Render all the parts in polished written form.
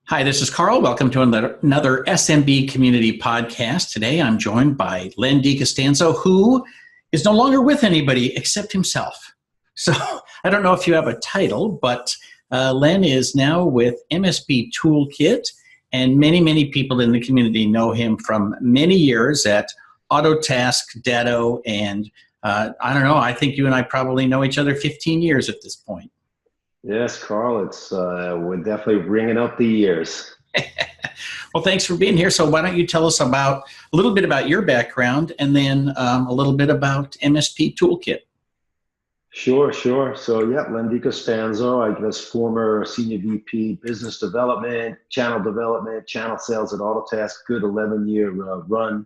Hi, this is Carl. Welcome to another SMB Community Podcast. Today I'm joined by Len DiCostanzo, who is no longer with anybody except himself. So I don't know if you have a title, but Len is now with MSP Toolkit, and many people in the community know him from many years at Autotask, Datto, and I don't know, I think you and I probably know each other 15 years at this point. Yes, Carl, it's we're definitely ringing up the years. Well, thanks for being here. So why don't you tell us a little bit about your background and then a little bit about MSP Toolkit. Sure. So yeah, Len DiCostanzo, I guess former Senior VP Business Development, Channel Sales at Autotask, good 11-year run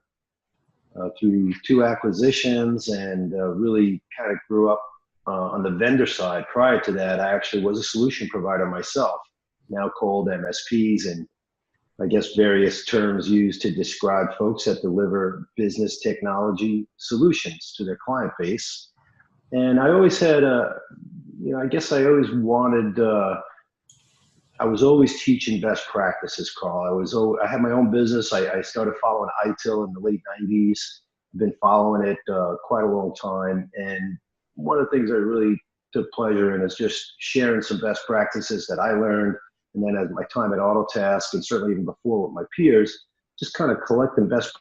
through 2 acquisitions, and really kind of grew up on the vendor side. Prior to that, I actually was a solution provider myself, now called MSPs, and I guess various terms used to describe folks that deliver business technology solutions to their client base. And I always had I guess I always wanted, I was always teaching best practices, Carl. I had my own business. I started following ITIL in the late 90s. I've been following it quite a long time. And one of the things I really took pleasure in is just sharing some best practices that I learned. And then as my time at Autotask, and certainly even before with my peers, just kind of collecting best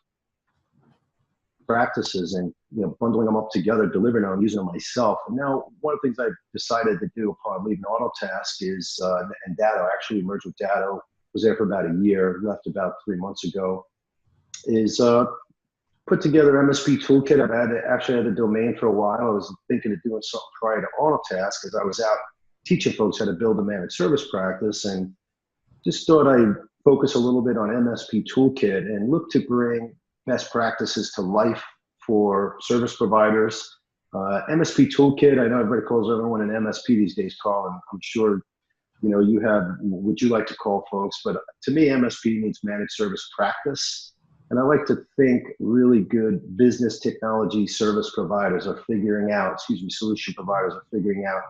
practices and bundling them up together, delivering them, using them myself. And now one of the things I've decided to do upon leaving Autotask is, and Datto, I actually merged with Datto, was there for about a year, left about 3 months ago, is put together MSP Toolkit. I've had the domain for a while. I was thinking of doing something prior to Autotask as I was out teaching folks how to build a managed service practice, and just thought I'd focus a little bit on MSP Toolkit and look to bring best practices to life for service providers. MSP Toolkit, I know everybody calls everyone an MSP these days, Carl, and I'm sure you have what you like to call folks, but to me, MSP means managed service practice. And I like to think really good business technology service providers are figuring out, solution providers are figuring out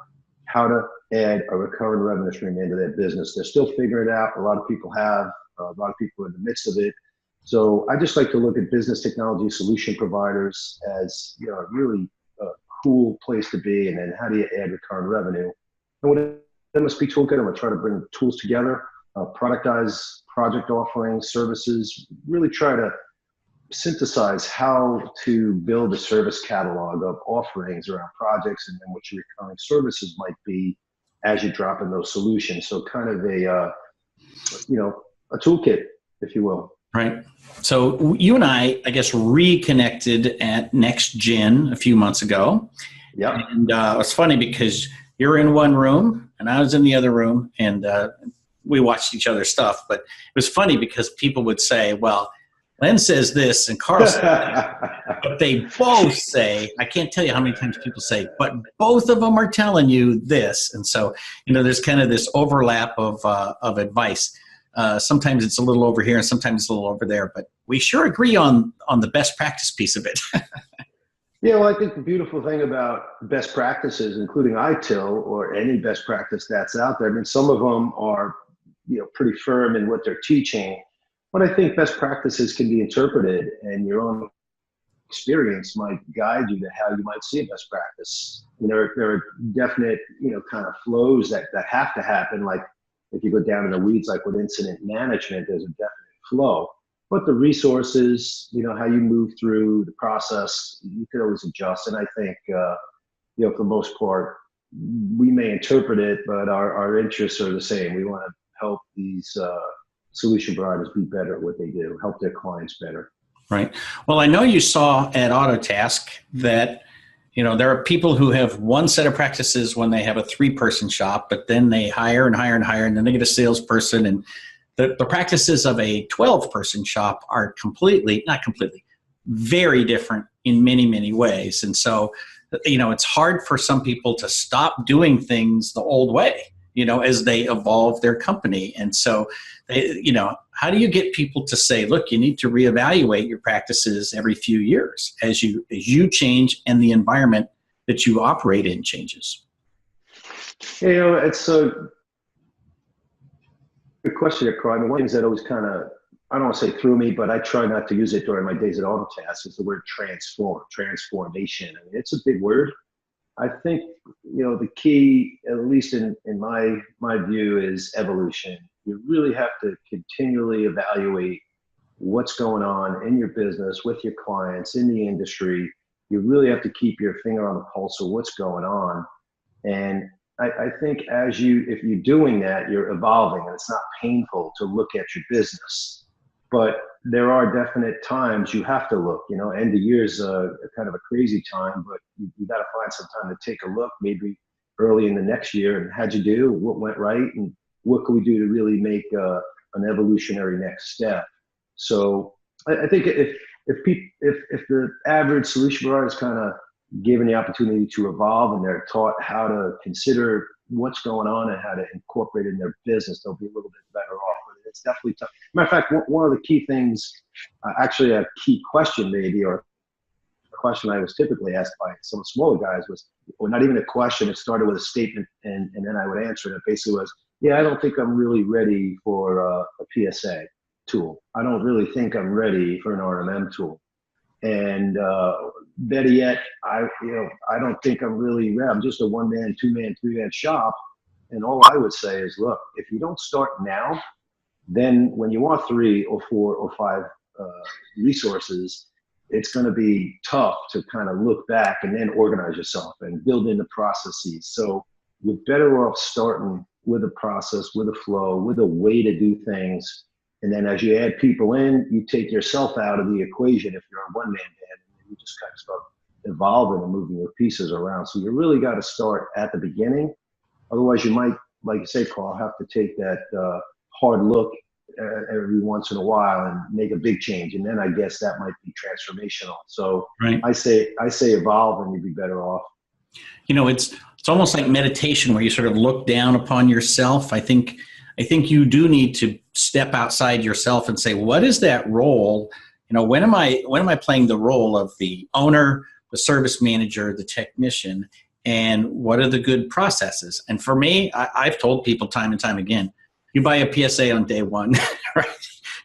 how to add a recurring revenue stream into their business. They're still figuring it out. A lot of people have, a lot of people are in the midst of it. So I just like to look at business technology solution providers as a really cool place to be, and then how do you add recurring revenue? And with MSP Toolkit, I'm going to try to bring tools together, productize project offerings, services, really try to synthesize how to build a service catalog of offerings around projects and then what your recurring services might be as you drop in those solutions. So kind of a toolkit, if you will. Right. So you and I guess, reconnected at Next Gen a few months ago. Yeah. And it was funny because you're in one room and I was in the other room, and we watched each other's stuff. But it was funny because people would say, well, Len says this and Carl says that, but they both say, I can't tell you how many times people say, but both of them are telling you this. And so, there's kind of this overlap of advice. Sometimes it's a little over here and sometimes it's a little over there, but we sure agree on the best practice piece of it. Yeah, well, I think the beautiful thing about best practices, including ITIL or any best practice that's out there, I mean, some of them are pretty firm in what they're teaching, but I think best practices can be interpreted, and your own experience might guide you to how you might see a best practice. There are definite, kind of flows that have to happen. Like if you go down in the weeds, like with incident management, there's a definite flow. But the resources, how you move through the process, you could always adjust. And I think, for the most part, we may interpret it, but our interests are the same. We want to help these solution providers be better at what they do, help their clients better. Right. Well, I know you saw at Autotask that, there are people who have one set of practices when they have a 3-person shop, but then they hire and hire and hire, and then they get a salesperson. And the practices of a 12-person shop are very different in many ways. And so, it's hard for some people to stop doing things the old way, as they evolve their company. And so, how do you get people to say, look, you need to reevaluate your practices every few years as you change and the environment that you operate in changes? It's Good question, Carl. I mean, one of the things that always kind of, I don't want to say threw me, but I try not to use it during my days at Autotask, is the word transformation. I mean, it's a big word. I think, the key, at least in my view, is evolution. You really have to continually evaluate what's going on in your business, with your clients, in the industry. You really have to keep your finger on the pulse of what's going on. And I think if you're doing that, you're evolving, and it's not painful to look at your business. But there are definite times you have to look. End of year is kind of a crazy time, but you got to find some time to take a look, maybe early in the next year. And how'd you do? What went right? And what can we do to really make an evolutionary next step? So I think if the average solution provider is kind of given the opportunity to evolve, and they're taught how to consider what's going on and how to incorporate it in their business, they'll be a little bit better off. But it's definitely tough. Matter of fact, one of the key things, actually a key question maybe, or a question I was typically asked by some smaller guys was, or not even a question, it started with a statement, and then I would answer it. It basically was, yeah, I don't think I'm really ready for a PSA tool. I don't really think I'm ready for an RMM tool. And better yet, I don't think I'm really ready. I'm just a one-man, two-man, three-man shop. And all I would say is, look, if you don't start now, then when you want 3 or 4 or 5 resources, it's going to be tough to kind of look back and then organize yourself and build in the processes. So you're better off starting with a process, with a flow, with a way to do things. And then as you add people in, you take yourself out of the equation if you're a one-man band, and you just kind of start evolving and moving your pieces around. So you really got to start at the beginning. Otherwise, you might, like you say, Carl, have to take that hard look every once in a while and make a big change. And then I guess that might be transformational. So right. I say evolve, and you'd be better off. It's almost like meditation, where you sort of look down upon yourself. I think you do need to step outside yourself and say, what is that role? When am I playing the role of the owner, the service manager, the technician, and what are the good processes? And for me, I've told people time and time again, you buy a PSA on day one, right?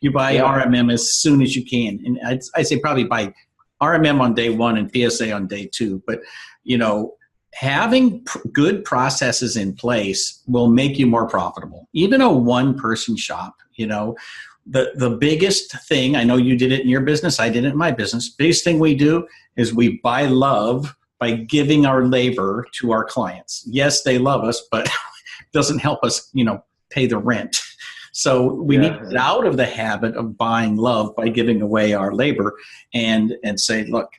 You buy RMM as soon as you can. And I'd say probably buy RMM on day one and PSA on day 2. But, having good processes in place will make you more profitable. Even a one-person shop, the biggest thing, I know you did it in your business, I did it in my business, biggest thing we do is we buy love by giving our labor to our clients. Yes, they love us, but it doesn't help us, pay the rent. So we need to get out of the habit of buying love by giving away our labor and say, look,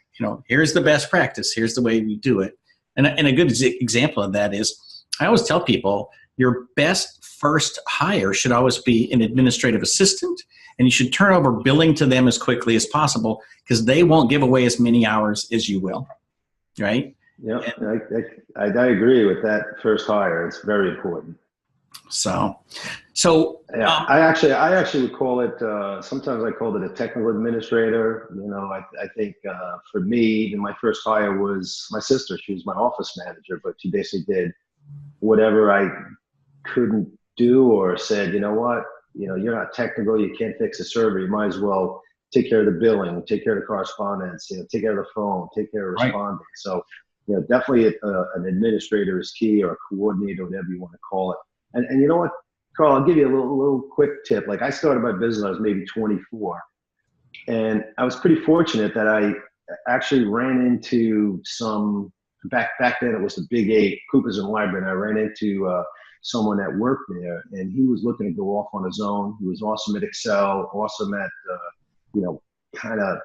here's the best practice. Here's the way we do it. And a good example of that is, I always tell people, your best first hire should always be an administrative assistant, and you should turn over billing to them as quickly as possible, because they won't give away as many hours as you will, right? Yeah, I agree with that first hire. It's very important. So yeah, I actually would call it, sometimes I called it a technical administrator. I think for me, my first hire was my sister. She was my office manager, but she basically did whatever I couldn't do, or said, you know what, you're not technical, you can't fix a server, you might as well take care of the billing, take care of the correspondence, take care of the phone, take care of responding. Right. So, definitely an administrator is key, or a coordinator, whatever you want to call it. And you know what, Carl, I'll give you a little quick tip. Like, I started my business, I was maybe 24. And I was pretty fortunate that I actually ran into some, back then it was the Big 8, Coopers and Lybrand. And I ran into someone that worked there, and he was looking to go off on his own. He was awesome at Excel, awesome at, kind of,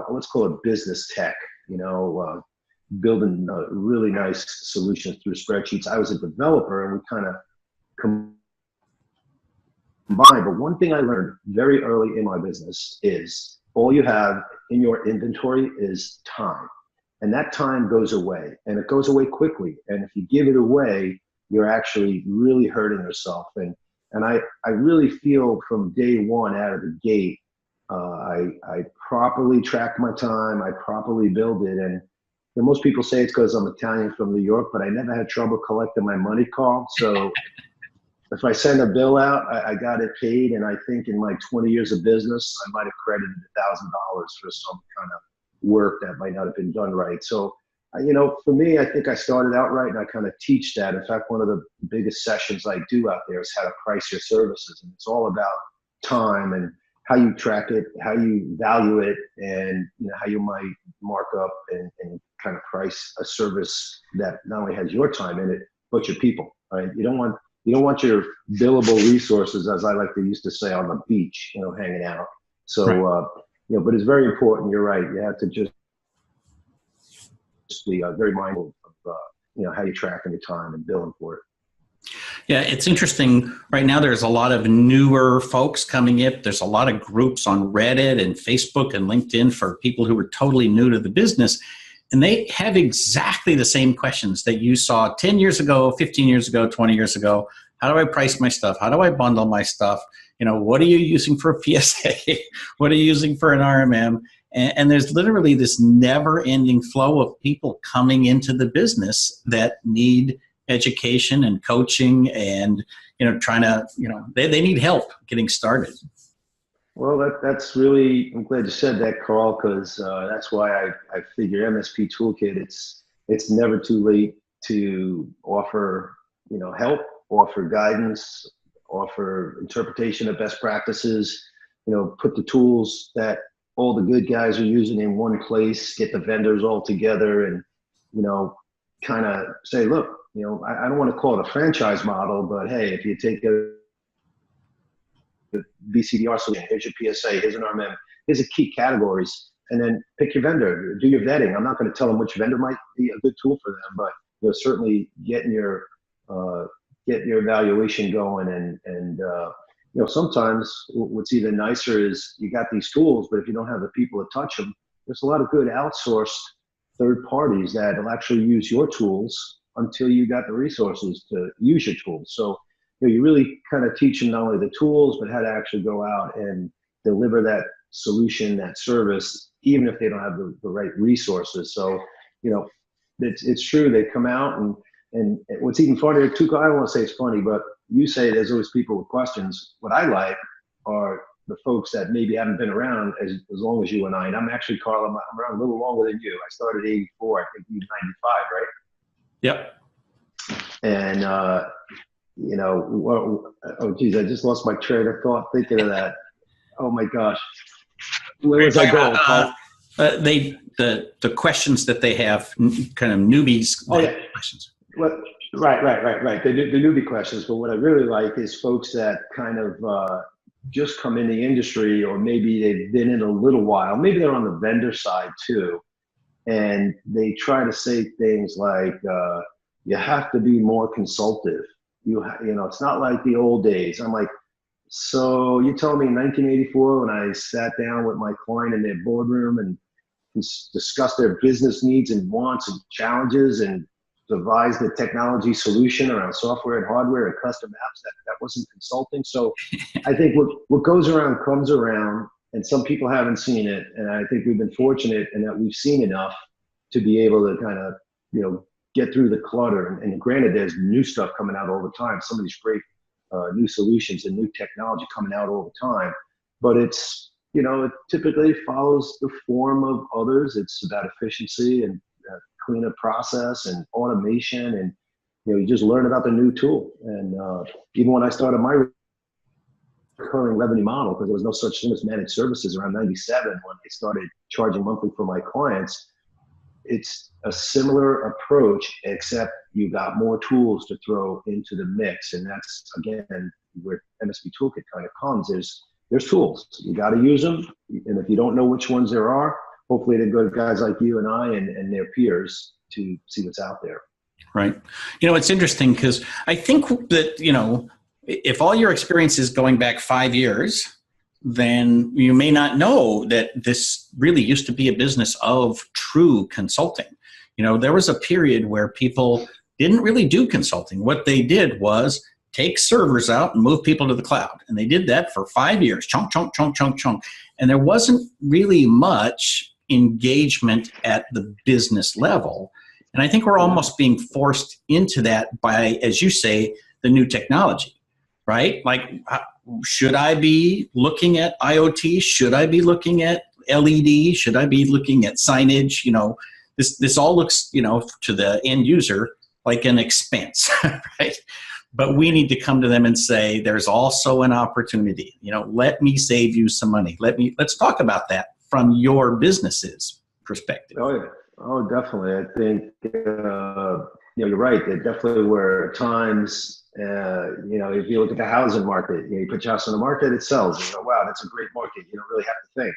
let's call it business tech, building really nice solutions through spreadsheets. I was a developer, and we kind of combined. But one thing I learned very early in my business is all you have in your inventory is time. And that time goes away, and it goes away quickly. And if you give it away, you're actually really hurting yourself. And I really feel from day one out of the gate, I properly track my time, I properly build it. And most people say it's because I'm Italian from New York, but I never had trouble collecting my money, Carl. So if I send a bill out, I got it paid. And I think in my 20 years of business, I might have credited $1,000 for some kind of work that might not have been done right. So, for me, I think I started out right, and I kind of teach that. In fact, one of the biggest sessions I do out there is how to price your services. And it's all about time and how you track it, how you value it, and how you might mark up and kind of price a service that not only has your time in it, but your people, right? You don't want your billable resources, as I like to used to say, on the beach, hanging out. So, right. But it's very important. You're right. You have to just be very mindful of, how you track your time and billing for it. Yeah, it's interesting. Right now, there's a lot of newer folks coming in. There's a lot of groups on Reddit and Facebook and LinkedIn for people who are totally new to the business. And they have exactly the same questions that you saw 10 years ago, 15 years ago, 20 years ago. How do I price my stuff? How do I bundle my stuff? What are you using for a PSA? What are you using for an RMM? And there's literally this never-ending flow of people coming into the business that need education and coaching and, trying to, they need help getting started. Well, that's really, I'm glad you said that, Carl, because that's why I figure MSP Toolkit, it's never too late to offer, help, offer guidance, offer interpretation of best practices, put the tools that all the good guys are using in one place, get the vendors all together and, kind of say, look, I don't want to call it a franchise model, but hey, if you take a BCDR solution, here's your PSA, here's an RMM, here's the key categories, and then pick your vendor, do your vetting. I'm not going to tell them which vendor might be a good tool for them, but certainly getting your evaluation going and sometimes what's even nicer is you got these tools, but if you don't have the people to touch them, there's a lot of good outsourced third parties that will actually use your tools until you got the resources to use your tools. So you really kind of teach them not only the tools, but how to actually go out and deliver that solution, that service, even if they don't have the right resources. So, it's true. They come out and what's even funnier too, I don't want to say it's funny, but you say there's always people with questions. What I like are the folks that maybe haven't been around as long as you and I. And I'm actually, Carl, I'm around a little longer than you. I started 84, I think you 95, right? Yep. And, oh geez, I just lost my train of thought thinking of that. Oh my gosh. Where was I going, Paul? The questions that they have, kind of newbies questions. Well, right. The newbie questions. But what I really like is folks that kind of just come in the industry, or maybe they've been in a little while. Maybe they're on the vendor side too. And they try to say things like, you have to be more consultative. It's not like the old days. I'm like, so you told me in 1984 when I sat down with my client in their boardroom and discussed their business needs and wants and challenges and devised a technology solution around software and hardware and custom apps, that wasn't consulting. So I think what goes around comes around, and some people haven't seen it. And I think we've been fortunate in that we've seen enough to be able to kind of, get through the clutter. And granted, there's new stuff coming out all the time. Some of these great new solutions and new technology coming out all the time. But it's, it typically follows the form of others. It's about efficiency and cleaner process and automation. And, you just learn about the new tool. And even when I started my recurring revenue model, because there was no such thing as managed services around 97 when I started charging monthly for my clients, it's a similar approach, except you got more tools to throw into the mix. And that's, again, where MSP Toolkit kind of comes. There's tools. You got to use them. And if you don't know which ones there are, hopefully they go to guys like you and I and their peers to see what's out there. Right. It's interesting because I think that, if all your experience is going back 5 years, then you may not know that this really used to be a business of true consulting. There was a period where people didn't really do consulting. What they did was take servers out and move people to the cloud. And they did that for 5 years, chunk, chunk, chunk, chunk, chunk. And there wasn't really much engagement at the business level. And I think we're almost being forced into that by, as you say, the new technology. right? Like, should I be looking at IoT? Should I be looking at LED? Should I be looking at signage? This all looks, to the end user like an expense, right? But we need to come to them and say, there's also an opportunity. Let me save you some money. Let's talk about that from your business's perspective. Oh yeah. Oh, definitely. I think you're right. There definitely were times. If you look at the housing market, you put your house on the market, it sells. Wow, that's a great market. You don't really have to think.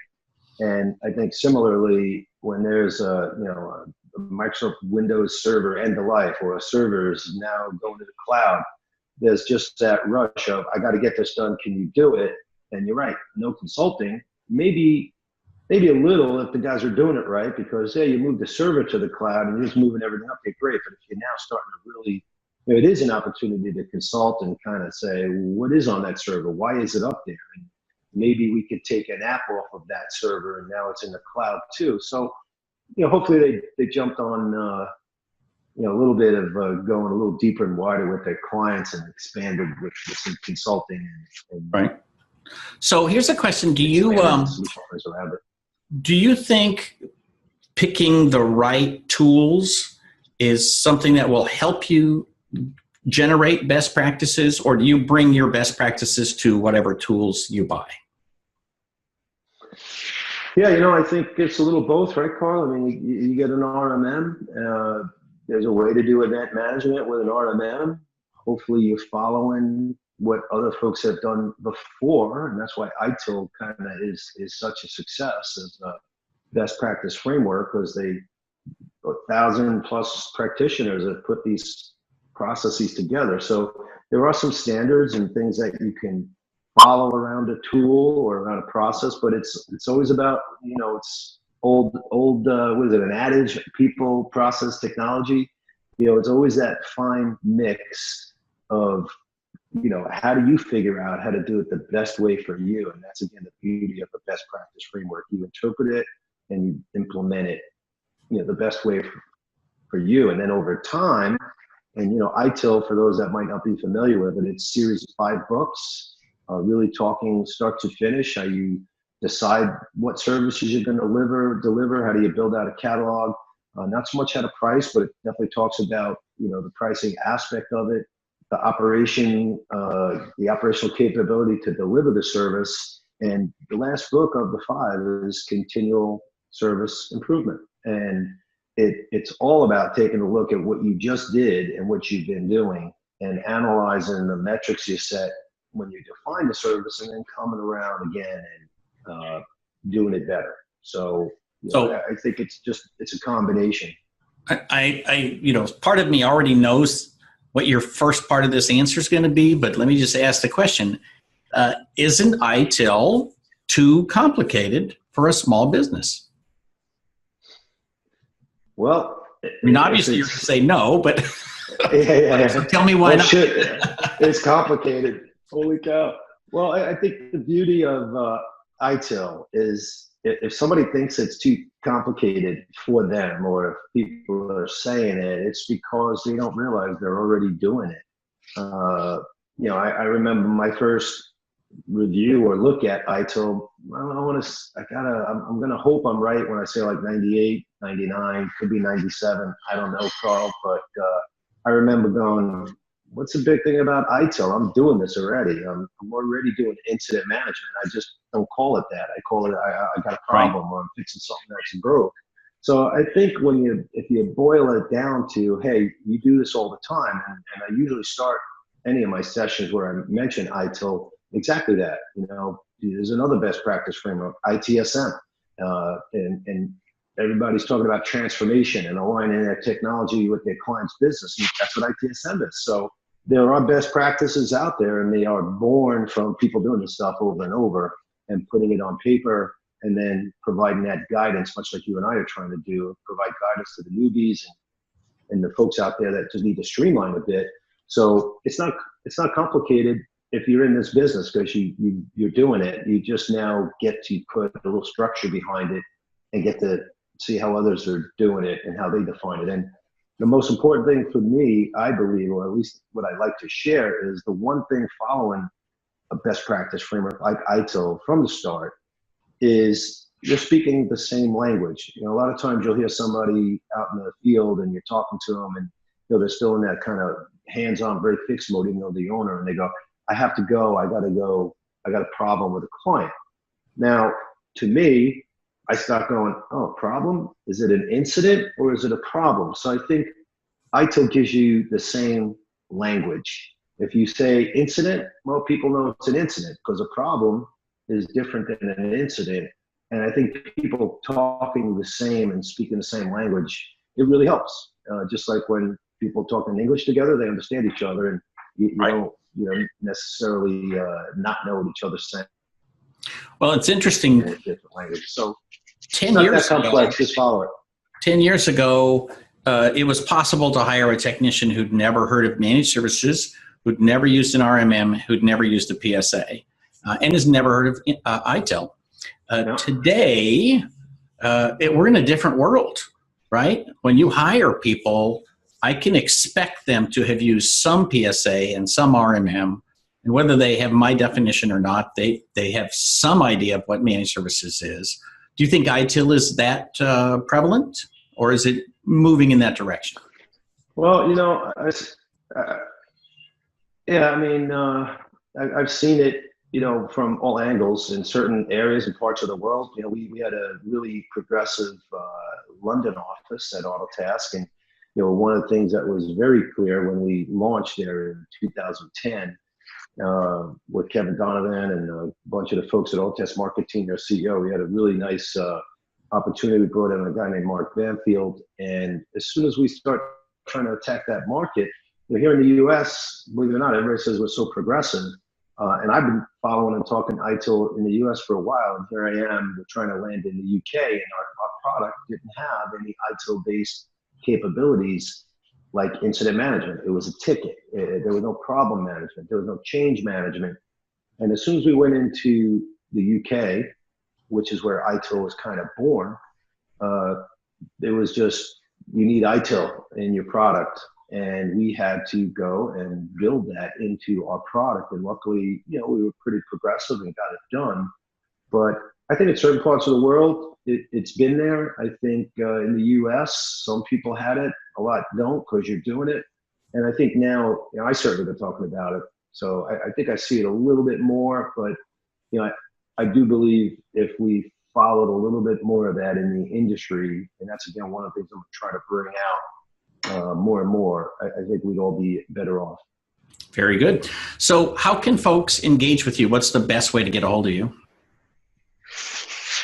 And I think similarly, when there's a Microsoft Windows server end of life, or a server is now going to the cloud, there's just that rush of, I got to get this done. Can you do it? And you're right. No consulting. Maybe a little if the guys are doing it right, because you moved the server to the cloud and you're just moving everything up. Okay, great. But if you're now starting to really, it is an opportunity to consult and kind of say, what is on that server? Why is it up there? And maybe we could take an app off of that server and now it's in the cloud too. So, hopefully they jumped on, a little bit of going a little deeper and wider with their clients and expanded with some consulting. And right. So here's a question. Do you think picking the right tools is something that will help you generate best practices, or do you bring your best practices to whatever tools you buy? Yeah, I think it's a little both, right, Carl? I mean, you get an RMM. There's a way to do event management with an RMM. Hopefully you're following what other folks have done before, and that's why ITIL kind of is such a success as a best practice framework, because 1,000+ practitioners have put these processes together. So there are some standards and things that you can follow around a tool or around a process, but it's always about, it's old what is it, an adage, people, process, technology. It's always that fine mix of, how do you figure out how to do it the best way for you? And that's, again, the beauty of the best practice framework. You interpret it and you implement it, the best way for you. And then over time, and, ITIL, for those that might not be familiar with it, it's a series of 5 books, really talking start to finish, how you decide what services you're going to deliver, how do you build out a catalog, not so much how to price, but it definitely talks about, the pricing aspect of it, the operational capability to deliver the service. And the last book of the 5 is Continual Service Improvement. And it's all about taking a look at what you just did and what you've been doing and analyzing the metrics you set when you define the service, and then coming around again and doing it better. So I think it's a combination. I part of me already knows what your first part of this answer is going to be, but let me just ask the question. Isn't ITIL too complicated for a small business? Well, obviously you're going to say no, but yeah. So tell me why not. It's complicated. Holy cow. Well, I think the beauty of ITIL is if somebody thinks it's too complicated for them, or if people are saying it, it's because they don't realize they're already doing it. I remember my first review or look at ITIL. I'm going to hope I'm right when I say like 98, 99, could be 97. I don't know, Carl, but I remember going, what's the big thing about ITIL? I'm doing this already. I'm already doing incident management. I just don't call it that. I call it, I got a problem, or I'm fixing something that's broke. So I think if you boil it down to, hey, you do this all the time, and I usually start any of my sessions where I mention ITIL, exactly that. There's another best practice framework, ITSM, and everybody's talking about transformation and aligning their technology with their client's business. And that's what ITSM is. So there are best practices out there, and they are born from people doing this stuff over and over and putting it on paper, and then providing that guidance, much like you and I are trying to do, provide guidance to the newbies and the folks out there that just need to streamline a bit. So it's not complicated if you're in this business, because you're doing it. You just now get to put a little structure behind it and get to see how others are doing it and how they define it. And the most important thing for me, I believe, or at least what I like to share, is the one thing following a best practice framework like ITIL from the start is you're speaking the same language. You know, a lot of times you'll hear somebody out in the field and you're talking to them and, you know, they're still in that kind of hands-on, very fixed mode, even though the owner, and they go, I have to go, I got to go, I got a problem with a client. Now, to me, I start going, oh, problem? Is it an incident or is it a problem? So I think ITIL gives you the same language. If you say incident, well, people know it's an incident, because a problem is different than an incident. And I think people talking the same and speaking the same language, it really helps. Just like when people talk in English together, they understand each other, and you don't necessarily not know what each other's saying. Well, it's interesting. In a different language. So 10 it's not years that complex, just follow it. 10 years ago, it was possible to hire a technician who'd never heard of managed services, who'd never used an RMM, who'd never used a PSA, and has never heard of ITIL. Today, we're in a different world, right? When you hire people, I can expect them to have used some PSA and some RMM, and whether they have my definition or not, they have some idea of what managed services is. Do you think ITIL is that prevalent, or is it moving in that direction? Well, you know, yeah, I mean, I've seen it, you know, from all angles in certain areas and parts of the world. You know, we had a really progressive London office at Autotask, and you know, one of the things that was very clear when we launched there in 2010 with Kevin Donovan and a bunch of the folks at Autotask Market Team, their CEO, we had a really nice opportunity. We brought in a guy named Mark Banfield, and as soon as we start trying to attack that market, you know, here in the U.S., believe it or not, everybody says we're so progressive. And I've been following and talking ITIL in the U.S. for a while, and here I am trying to land in the U.K., and our product didn't have any ITIL-based capabilities like incident management. It was a ticket. There was no problem management. There was no change management. And as soon as we went into the UK, which is where ITIL was kind of born, it was just, you need ITIL in your product. And we had to go and build that into our product. And luckily, you know, we were pretty progressive and got it done. But I think in certain parts of the world, it's been there. I think in the US, some people had it, a lot don't, because you're doing it. And I think now, you know, I certainly been talking about it. So I think I see it a little bit more, but you know, I do believe if we followed a little bit more of that in the industry, and that's again one of the things I'm trying to bring out more and more, I think we'd all be better off. Very good. So how can folks engage with you? What's the best way to get a hold of you?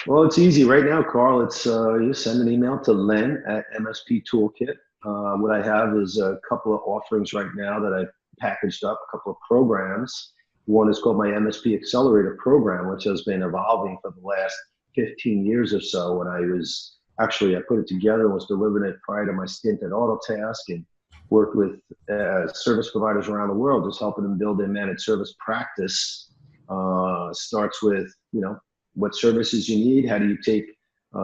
Well, it's easy right now, Carl. It's you send an email to Len at MSP Toolkit. What I have is a couple of offerings right now that I've packaged up, a couple of programs. One is called my MSP Accelerator program, which has been evolving for the last 15 years or so. When I put it together and was delivering it prior to my stint at Autotask, and worked with service providers around the world, just helping them build their managed service practice. Starts with, you know, what services you need, how do you take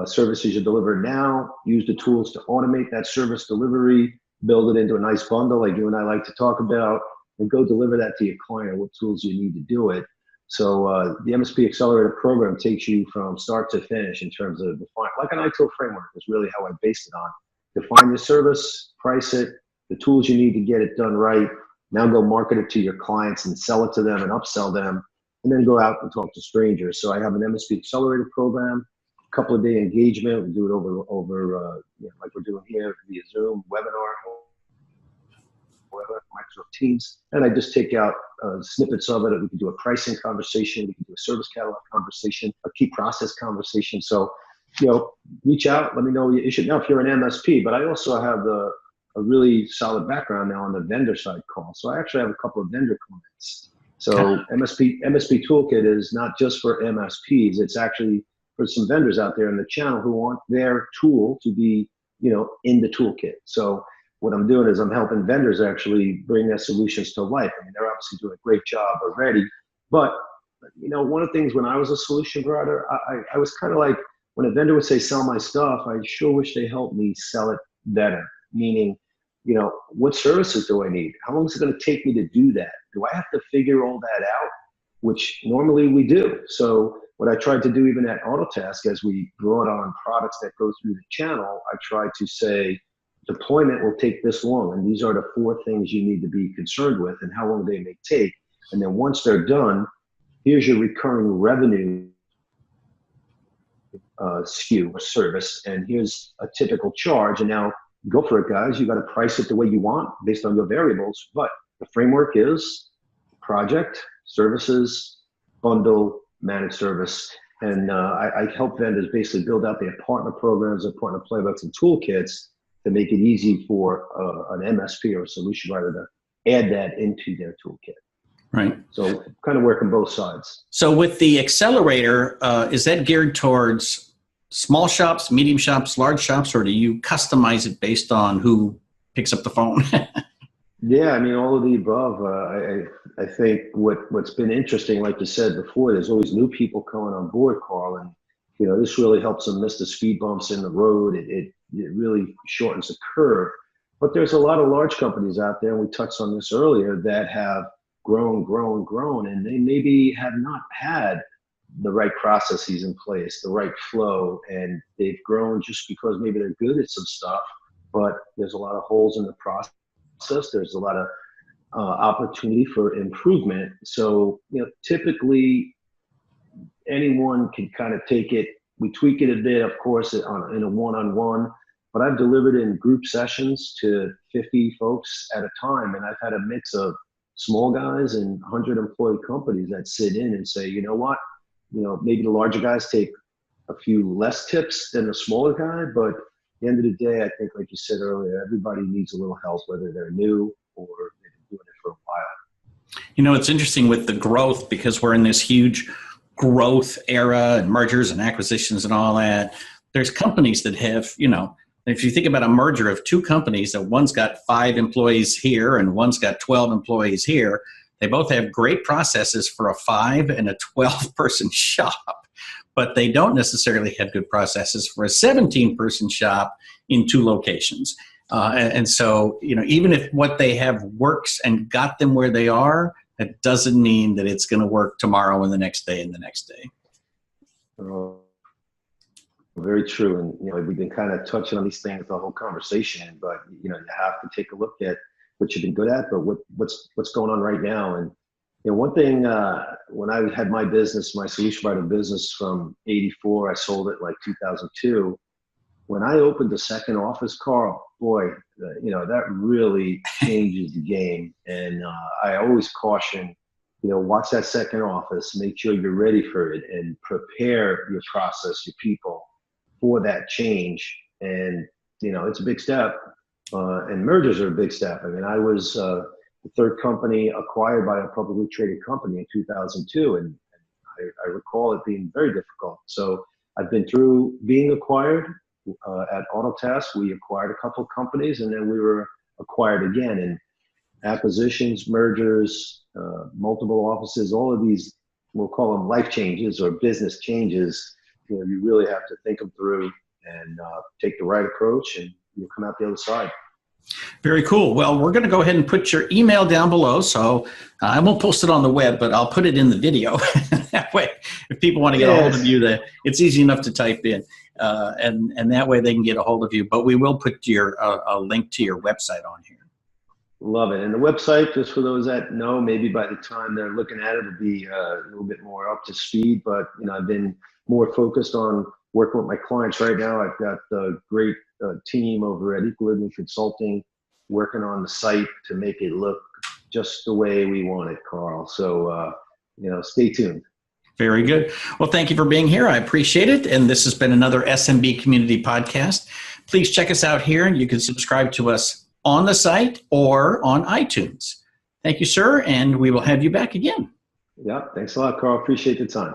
services you deliver now, use the tools to automate that service delivery, build it into a nice bundle like you and I like to talk about, and go deliver that to your client, what tools you need to do it. So the MSP Accelerator program takes you from start to finish in terms of like an ITIL framework is really how I based it on. Define your service, price it, the tools you need to get it done right. Now go market it to your clients and sell it to them and upsell them, and then go out and talk to strangers. So I have an MSP Accelerator program, a couple of day engagement. We do it over you know, like we're doing here via Zoom, webinar, Microsoft Teams, and I just take out snippets of it. We can do a pricing conversation, we can do a service catalog conversation, a key process conversation. So, you know, reach out, let me know your issue. Now, if you're an MSP, but I also have a really solid background now on the vendor side call. So I actually have a couple of vendor clients. So MSP Toolkit is not just for MSPs, it's actually for some vendors out there in the channel who want their tool to be, you know, in the toolkit. So what I'm doing is I'm helping vendors actually bring their solutions to life. I mean, they're obviously doing a great job already, but you know, one of the things when I was a solution provider, I was kind of like, when a vendor would say, sell my stuff, I sure wish they helped me sell it better. Meaning, what services do I need? How long is it going to take me to do that? Do I have to figure all that out? Which normally we do. So what I tried to do even at Autotask, as we brought on products that go through the channel, I tried to say deployment will take this long. And these are the 4 things you need to be concerned with and how long they may take. And then once they're done, here's your recurring revenue SKU or service. And here's a typical charge. And now go for it, guys. You got to price it the way you want based on your variables. But the framework is project, services, bundle, managed service. And I help vendors basically build out their partner programs and partner playbooks and toolkits to make it easy for an MSP or a solution writer to add that into their toolkit. Right. So kind of working both sides. So with the accelerator, is that geared towards small shops, medium shops, large shops, or do you customize it based on who picks up the phone? Yeah, I mean, all of the above. I think what's been interesting, like you said before, there's always new people coming on board, Carl, and this really helps them miss the speed bumps in the road. It really shortens the curve. But there's a lot of large companies out there, and we touched on this earlier, that have grown, and they maybe have not had the right processes in place, the right flow, and they've grown just because maybe they're good at some stuff, but there's a lot of holes in the process. There's a lot of opportunity for improvement. So, typically anyone can kind of take it. We tweak it a bit, of course, in a one-on-one, but I've delivered in group sessions to 50 folks at a time. And I've had a mix of small guys and 100 employee companies that sit in and say, you know what, maybe the larger guys take a few less tips than the smaller guy, but at the end of the day, I think, like you said earlier, everybody needs a little help, whether they're new or they've been doing it for a while. It's interesting with the growth, because we're in this huge growth era and mergers and acquisitions and all that. There's companies that have, if you think about a merger of 2 companies, that one's got 5 employees here and one's got 12 employees here, they both have great processes for a 5 and a 12-person shop, but they don't necessarily have good processes for a 17-person shop in 2 locations. And so, even if what they have works and got them where they are, that doesn't mean that it's going to work tomorrow and the next day and the next day. Very true. And, we've been kind of touching on these things the whole conversation, but, you have to take a look at what you've been good at, but what's going on right now. And, one thing, when I had my business, my solution writing business from 84, I sold it like 2002. When I opened the second office, Carl, boy, that really changes the game. And I always caution, watch that second office, make sure you're ready for it and prepare your process, your people for that change. And, it's a big step. And mergers are a big step. I mean, I was the 3rd company acquired by a publicly traded company in 2002. And I recall it being very difficult. So I've been through being acquired. At Autotask, we acquired a couple of companies, and then we were acquired again. And acquisitions, mergers, multiple offices, all of these, we'll call them life changes or business changes. You really have to think them through and take the right approach, and you'll come out the other side. Very cool. Well, we're going to go ahead and put your email down below. So I won't post it on the web, but I'll put it in the video. That way, if people want to get a hold of you, it's easy enough to type in. And that way they can get a hold of you. But we will put a link to your website on here. Love it. And the website, just for those that know, maybe by the time they're looking at it, it'll be a little bit more up to speed. But, I've been more focused on working with my clients right now. I've got a great team over at Equilibrium Consulting working on the site to make it look just the way we want it, Carl. So, stay tuned. Very good. Well, thank you for being here. I appreciate it. And this has been another SMB Community Podcast. Please check us out here, and you can subscribe to us on the site or on iTunes. Thank you, sir, and we will have you back again. Yeah, thanks a lot, Carl. Appreciate the time.